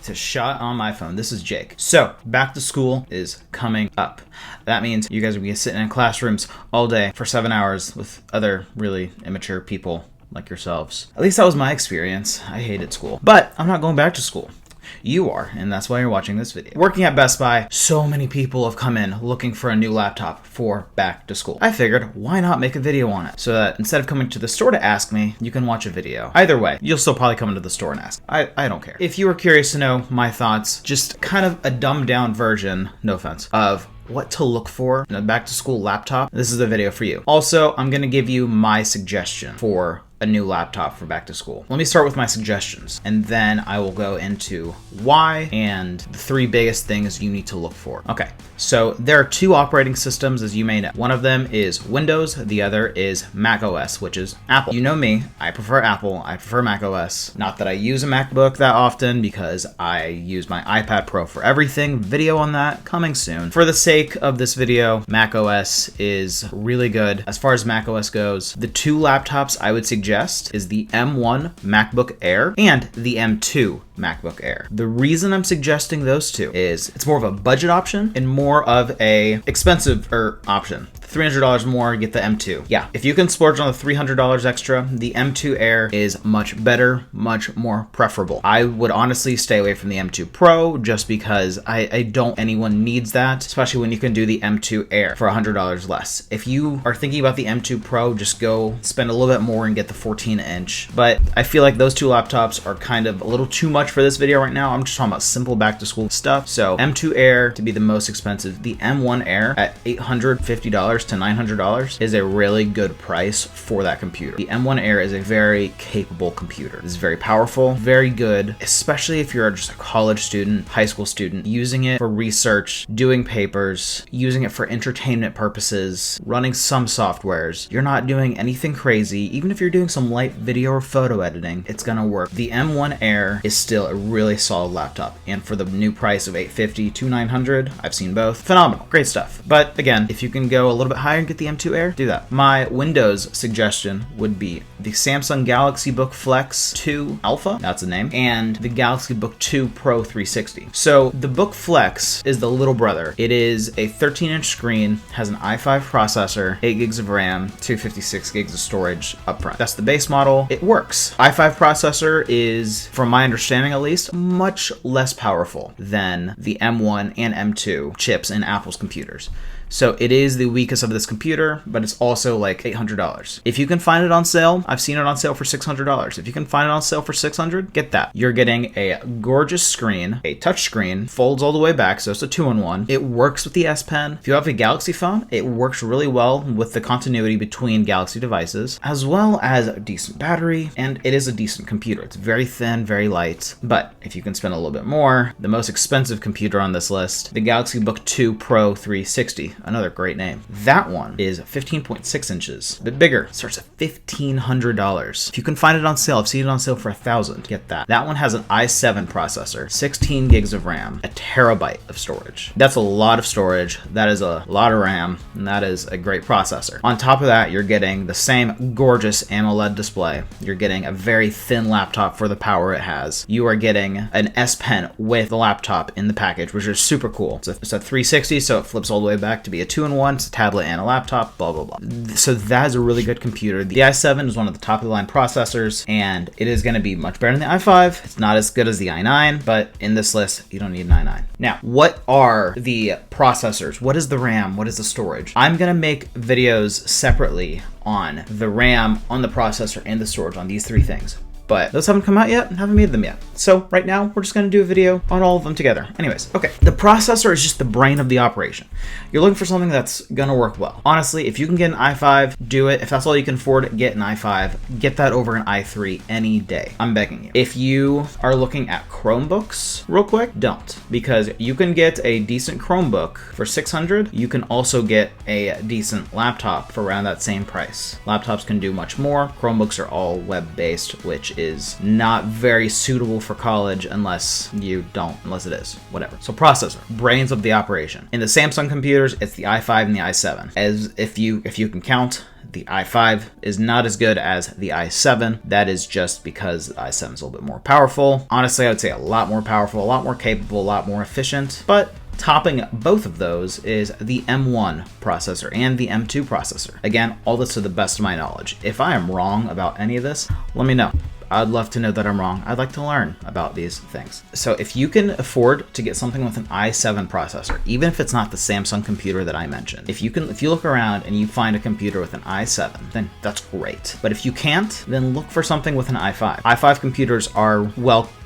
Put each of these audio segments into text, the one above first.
to shut on my phone. This is Jake. So, back to school is coming up. That means you guys are going to be sitting in classrooms all day for 7 hours with other really immature people like yourselves. At least that was my experience. I hated school. But I'm not going back to school. You are, and that's why you're watching this video. Working at Best Buy, so many people have come in looking for a new laptop for back to school. I figured, why not make a video on it? So that instead of coming to the store to ask me, you can watch a video. Either way, you'll still probably come into the store and ask. I don't care. If you are curious to know my thoughts, just kind of a dumbed down version, no offense, of what to look for in a back to school laptop, this is the video for you. Also, I'm gonna give you my suggestion for a new laptop for back to school. Let me start with my suggestions, and then I will go into why and the 3 biggest things you need to look for. Okay, so there are 2 operating systems, as you may know. One of them is Windows, the other is Mac OS, which is Apple. You know me, I prefer Apple, I prefer Mac OS. Not that I use a MacBook that often because I use my iPad Pro for everything. Video on that coming soon. For the sake of this video, Mac OS is really good. As far as Mac OS goes, the 2 laptops I would suggest is the M1 MacBook Air and the M2 MacBook Air. The reason I'm suggesting those 2 is it's more of a budget option and more of a expensive option. $300 more, get the M2. Yeah, if you can splurge on the $300 extra, the M2 Air is much better, much more preferable. I would honestly stay away from the M2 Pro just because I don't anyone needs that, especially when you can do the M2 Air for $100 less. If you are thinking about the M2 Pro, just go spend a little bit more and get the 14-inch. But I feel like those 2 laptops are kind of a little too much for this video right now. I'm just talking about simple back to school stuff. So M2 Air to be the most expensive. The M1 Air at $850 to $900 is a really good price for that computer. The M1 Air is a very capable computer. It's very powerful, very good, especially if you're just a college student, high school student, using it for research, doing papers, using it for entertainment purposes, running some softwares. You're not doing anything crazy. Even if you're doing some light video or photo editing, it's gonna work. The M1 Air is still a really solid laptop, and for the new price of $850 to $900, I've seen both. Phenomenal, great stuff. But again, if you can go a little bit higher and get the M2 Air, do that. My Windows suggestion would be the Samsung Galaxy Book Flex 2 Alpha, that's the name, and the Galaxy Book 2 Pro 360. So the Book Flex is the little brother. It is a 13-inch screen, has an i5 processor, 8 gigs of RAM, 256 gigs of storage up front. That's the base model. It works. i5 processor is, from my understanding at least, much less powerful than the M1 and M2 chips in Apple's computers. So it is the weakest of this computer, but it's also like $800. If you can find it on sale, I've seen it on sale for $600. If you can find it on sale for $600, get that. You're getting a gorgeous screen, a touch screen, folds all the way back, so it's a 2-in-1. It works with the S Pen. If you have a Galaxy phone, it works really well with the continuity between Galaxy devices, as well as a decent battery, and it is a decent computer. It's very thin, very light, but if you can spend a little bit more, the most expensive computer on this list, the Galaxy Book 2 Pro 360. Another great name. That one is 15.6 inches, a bit bigger. Starts at $1,500. If you can find it on sale, I've seen it on sale for $1,000. Get that. That one has an i7 processor, 16 gigs of RAM, a terabyte of storage. That's a lot of storage. That is a lot of RAM, and that is a great processor. On top of that, you're getting the same gorgeous AMOLED display. You're getting a very thin laptop for the power it has. You are getting an S Pen with the laptop in the package, which is super cool. It's a 360, so it flips all the way back to be a 2-in-1, it's a tablet and a laptop, blah, blah, blah. So that is a really good computer. The i7 is one of the top of the line processors, and it is going to be much better than the i5. It's not as good as the i9, but in this list, you don't need an i9. Now, what are the processors? What is the RAM? What is the storage? I'm going to make videos separately on the RAM, on the processor, and the storage on these 3 things. But those haven't come out yet and haven't made them yet. So right now, we're just gonna do a video on all of them together. Anyways, okay. The processor is just the brain of the operation. You're looking for something that's gonna work well. Honestly, if you can get an i5, do it. If that's all you can afford, get an i5. Get that over an i3 any day. I'm begging you. If you are looking at Chromebooks real quick, don't. Because you can get a decent Chromebook for $600. You can also get a decent laptop for around that same price. Laptops can do much more. Chromebooks are all web-based, which is not very suitable for college unless it is, whatever. So processor, brains of the operation. In the Samsung computers, it's the i5 and the i7. As if you can count, the i5 is not as good as the i7. That is just because the i7 is a little bit more powerful. Honestly, I would say a lot more powerful, a lot more capable, a lot more efficient, but topping both of those is the M1 processor and the M2 processor. Again, all this to the best of my knowledge. If I am wrong about any of this, let me know. I'd love to know that I'm wrong. I'd like to learn about these things. So if you can afford to get something with an i7 processor, even if it's not the Samsung computer that I mentioned, if you look around and you find a computer with an i7, then that's great. But if you can't, then look for something with an i5. i5 computers are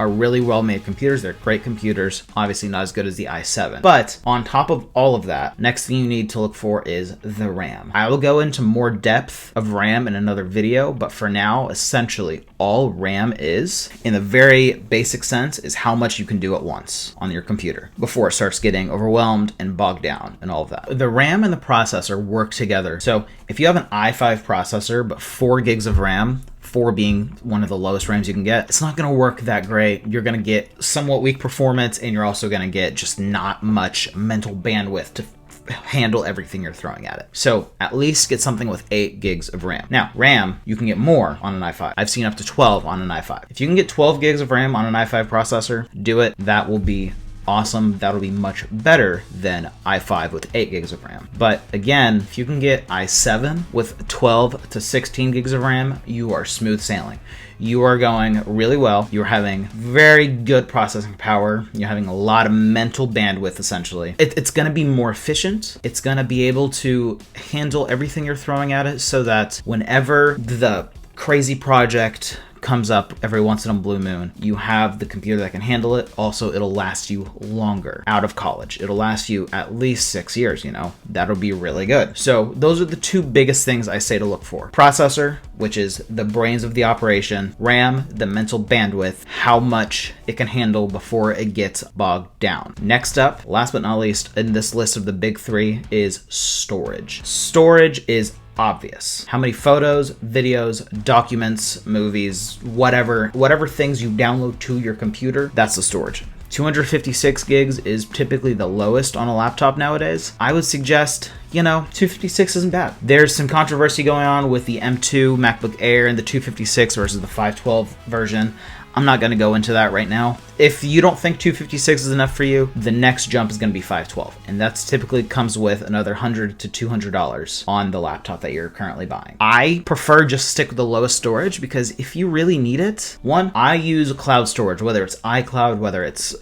really well-made computers. They're great computers, obviously not as good as the i7. But on top of all of that, next thing you need to look for is the RAM. I will go into more depth of RAM in another video, but for now, essentially all RAM is, in a very basic sense, is how much you can do at once on your computer before it starts getting overwhelmed and bogged down and all of that. The RAM and the processor work together. So if you have an i5 processor, but 4 gigs of RAM, 4 being one of the lowest RAMs you can get, it's not going to work that great. You're going to get somewhat weak performance, and you're also going to get just not much mental bandwidth to handle everything you're throwing at it. So at least get something with 8 gigs of RAM. Now, RAM, you can get more on an i5. I've seen up to 12 on an i5. If you can get 12 gigs of RAM on an i5 processor, do it. That will be awesome. That'll be much better than i5 with 8 gigs of RAM. But again, if you can get i7 with 12 to 16 gigs of RAM, you are smooth sailing. You are going really well. You're having very good processing power. You're having a lot of mental bandwidth, essentially. It's going to be more efficient. It's going to be able to handle everything you're throwing at it so that whenever the crazy project comes up every once in a blue moon, you have the computer that can handle it. Also, it'll last you longer out of college. It'll last you at least 6 years, that'll be really good. So those are the two biggest things I say to look for. Processor, which is the brains of the operation. RAM, the mental bandwidth, how much it can handle before it gets bogged down. Next up, last but not least, in this list of the big 3 is storage. Storage is obvious. How many photos, videos, documents, movies, whatever things you download to your computer, that's the storage. 256 gigs is typically the lowest on a laptop nowadays. I would suggest, 256 isn't bad. There's some controversy going on with the M2 MacBook Air and the 256 versus the 512 version. I'm not going to go into that right now. If you don't think 256 is enough for you, the next jump is going to be 512. And that's typically comes with another $100 to $200 on the laptop that you're currently buying. I prefer just stick with the lowest storage because if you really need it, one, I use cloud storage, whether it's iCloud, whether it's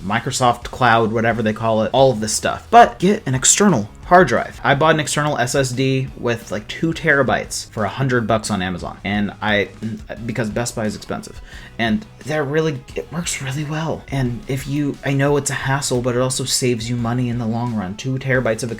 Microsoft Cloud, whatever they call it, all of this stuff. But get an external hard drive. I bought an external SSD with like 2 terabytes for $100 on Amazon, and because Best Buy is expensive, and it works really well. And I know it's a hassle, but it also saves you money in the long run. 2 terabytes of a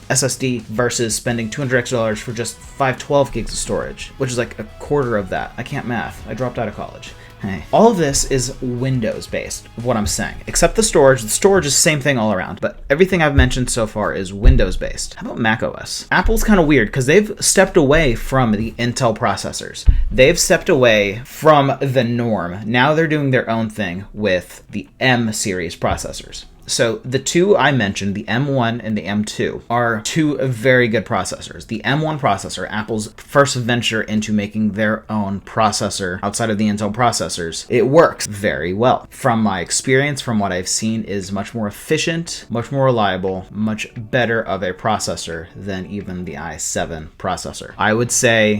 SSD versus spending $200 extra for just 512 gigs of storage, which is like a quarter of that. I can't math. I dropped out of college. Hey. All of this is Windows based, what I'm saying, except the storage. The storage is the same thing all around, but everything I've mentioned so far is Windows based. How about Mac OS? Apple's kind of weird because they've stepped away from the Intel processors. They've stepped away from the norm. Now they're doing their own thing with the M series processors. So the two I mentioned, the M1 and the M2, are 2 very good processors. The M1 processor, Apple's first venture into making their own processor outside of the Intel processors, it works very well. From my experience, from what I've seen, is much more efficient, much more reliable, much better of a processor than even the i7 processor.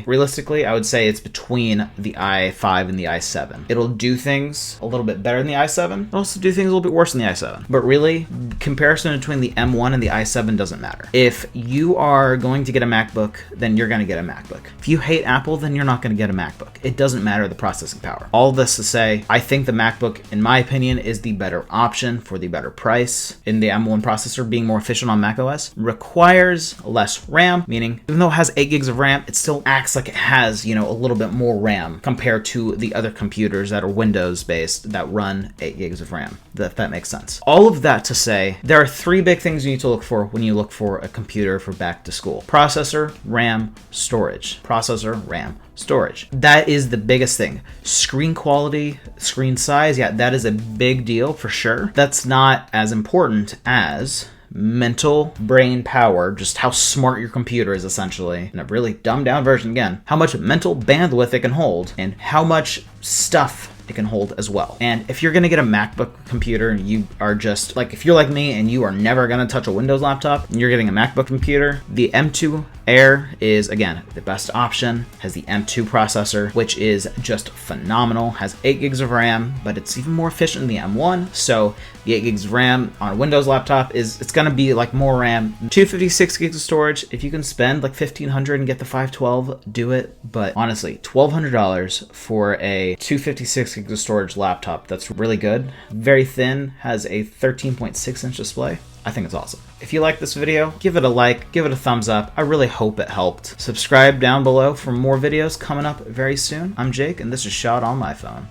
Realistically, I would say it's between the i5 and the i7. It'll do things a little bit better than the i7. It'll also do things a little bit worse than the i7. But really, comparison between the M1 and the i7 doesn't matter. If you are going to get a MacBook, then you're going to get a MacBook. If you hate Apple, then you're not going to get a MacBook. It doesn't matter the processing power. All this to say, I think the MacBook, in my opinion, is the better option for the better price. In the M1 processor, being more efficient on macOS requires less RAM, meaning even though it has 8 gigs of RAM, it still acts like it has, a little bit more RAM compared to the other computers that are Windows based that run 8 gigs of RAM. If that makes sense. All of that to say, there are 3 big things you need to look for when you look for a computer for back to school. Processor, RAM, storage. Processor, RAM, storage. That is the biggest thing. Screen quality, screen size, that is a big deal for sure. That's not as important as mental brain power, just how smart your computer is essentially, in a really dumbed down version again, how much mental bandwidth it can hold, and how much stuff it can hold as well. And if you're gonna get a MacBook computer and you are just like, if you're like me and you are never gonna touch a Windows laptop and you're getting a MacBook computer, the M2 Air is, again, the best option. Has the M2 processor, which is just phenomenal. Has 8 gigs of RAM, but it's even more efficient than the M1. So the 8 gigs of RAM on a Windows laptop it's gonna be like more RAM. 256 gigs of storage. If you can spend like $1,500 and get the 512, do it. But honestly, $1,200 for a 256 gigs of storage laptop, that's really good. Very thin, has a 13.6-inch display. I think it's awesome. If you like this video, give it a like, give it a thumbs up. I really hope it helped. Subscribe down below for more videos coming up very soon. I'm Jake, and this is Shot on My Phone.